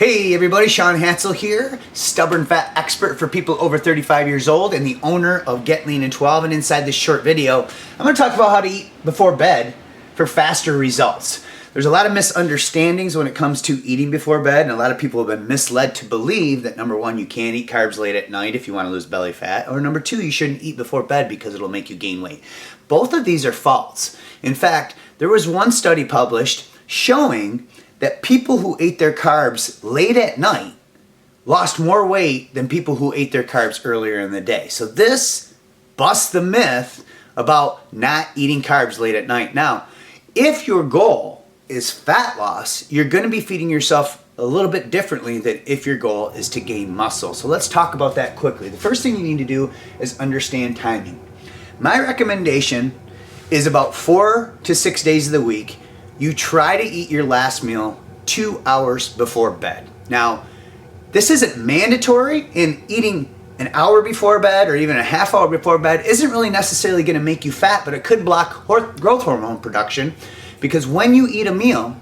Hey everybody, Sean Hansel here, stubborn fat expert for people over 35 years old and the owner of Get Lean in 12. And inside this short video, I'm going to talk about how to eat before bed for faster results. There's a lot of misunderstandings when it comes to eating before bed, and a lot of people have been misled to believe that number one, you can't eat carbs late at night if you want to lose belly fat, or number two, you shouldn't eat before bed because it'll make you gain weight. Both of these are false. In fact, there was one study published showing that people who ate their carbs late at night lost more weight than people who ate their carbs earlier in the day. So this busts the myth about not eating carbs late at night. Now, if your goal is fat loss, you're going to be feeding yourself a little bit differently than if your goal is to gain muscle. So let's talk about that quickly. The first thing you need to do is understand timing. My recommendation is about 4 to 6 days of the week, you try to eat your last meal 2 hours before bed. Now, this isn't mandatory, and eating an hour before bed or even a half hour before bed isn't really necessarily going to make you fat, but it could block growth hormone production, because when you eat a meal,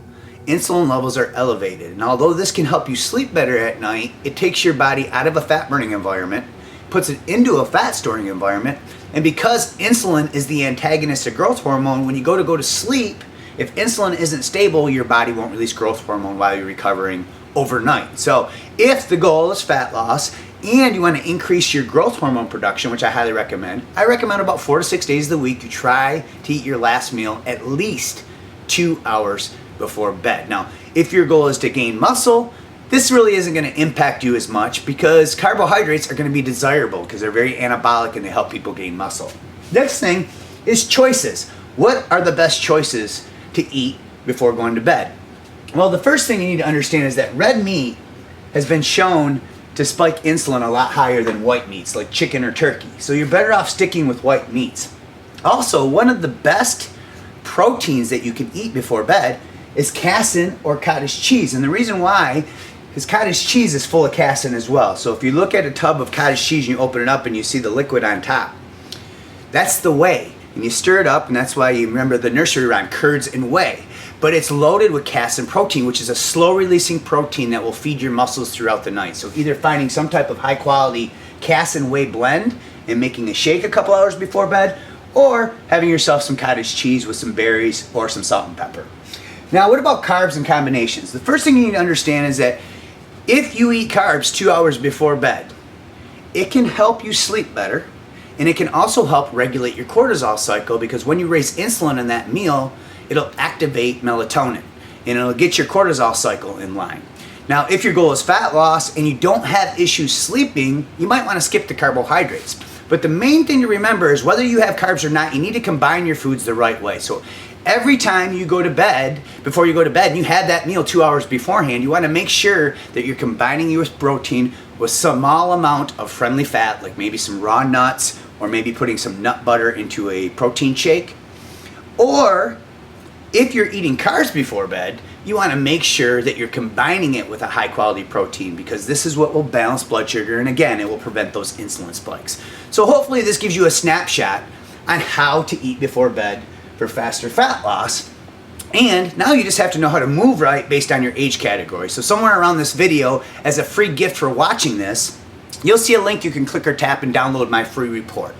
insulin levels are elevated. And although this can help you sleep better at night, it takes your body out of a fat burning environment, puts it into a fat storing environment, and because insulin is the antagonist of growth hormone, when you go to sleep, if insulin isn't stable, your body won't release growth hormone while you're recovering overnight. So if the goal is fat loss and you want to increase your growth hormone production, which I highly recommend, I recommend about 4 to 6 days of the week you try to eat your last meal at least 2 hours before bed. Now, if your goal is to gain muscle, this really isn't going to impact you as much because carbohydrates are going to be desirable because they're very anabolic and they help people gain muscle. Next thing is choices. What are the best choices to eat before going to bed? Well, the first thing you need to understand is that red meat has been shown to spike insulin a lot higher than white meats like chicken or turkey. So you're better off sticking with white meats. Also, one of the best proteins that you can eat before bed is casein or cottage cheese. And the reason why is cottage cheese is full of casein as well. So if you look at a tub of cottage cheese and you open it up and you see the liquid on top, that's the whey. And you stir it up, and that's why you remember the nursery rhyme, curds and whey. But it's loaded with casein protein, which is a slow-releasing protein that will feed your muscles throughout the night. So either finding some type of high-quality casein whey blend and making a shake a couple hours before bed, or having yourself some cottage cheese with some berries or some salt and pepper. Now, what about carbs and combinations? The first thing you need to understand is that if you eat carbs 2 hours before bed, it can help you sleep better. And it can also help regulate your cortisol cycle, because when you raise insulin in that meal, it'll activate melatonin and it'll get your cortisol cycle in line. Now, if your goal is fat loss and you don't have issues sleeping, you might want to skip the carbohydrates. But the main thing to remember is whether you have carbs or not, you need to combine your foods the right way. So every time you go to bed, before you go to bed, and you have that meal 2 hours beforehand, you want to make sure that you're combining your protein with some small amount of friendly fat, like maybe some raw nuts, or maybe putting some nut butter into a protein shake. Or if you're eating carbs before bed, you want to make sure that you're combining it with a high quality protein, because this is what will balance blood sugar, and again, it will prevent those insulin spikes. So hopefully this gives you a snapshot on how to eat before bed for faster fat loss. And now you just have to know how to move right based on your age category. So somewhere around this video, as a free gift for watching this, you'll see a link you can click or tap and download my free report.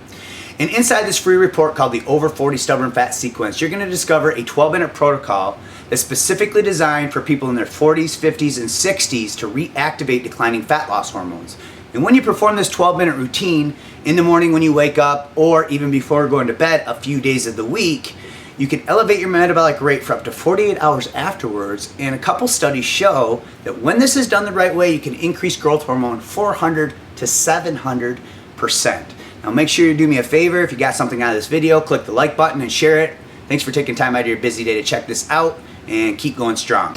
And inside this free report called the Over 40 Stubborn Fat Sequence, you're going to discover a 12-minute protocol that's specifically designed for people in their 40s, 50s, and 60s to reactivate declining fat loss hormones. And when you perform this 12-minute routine in the morning when you wake up, or even before going to bed a few days of the week, you can elevate your metabolic rate for up to 48 hours afterwards. And a couple studies show that when this is done the right way, you can increase growth hormone 400 to 700%. Now make sure you do me a favor. If you got something out of this video, click the like button and share it. Thanks for taking time out of your busy day to check this out, and keep going strong.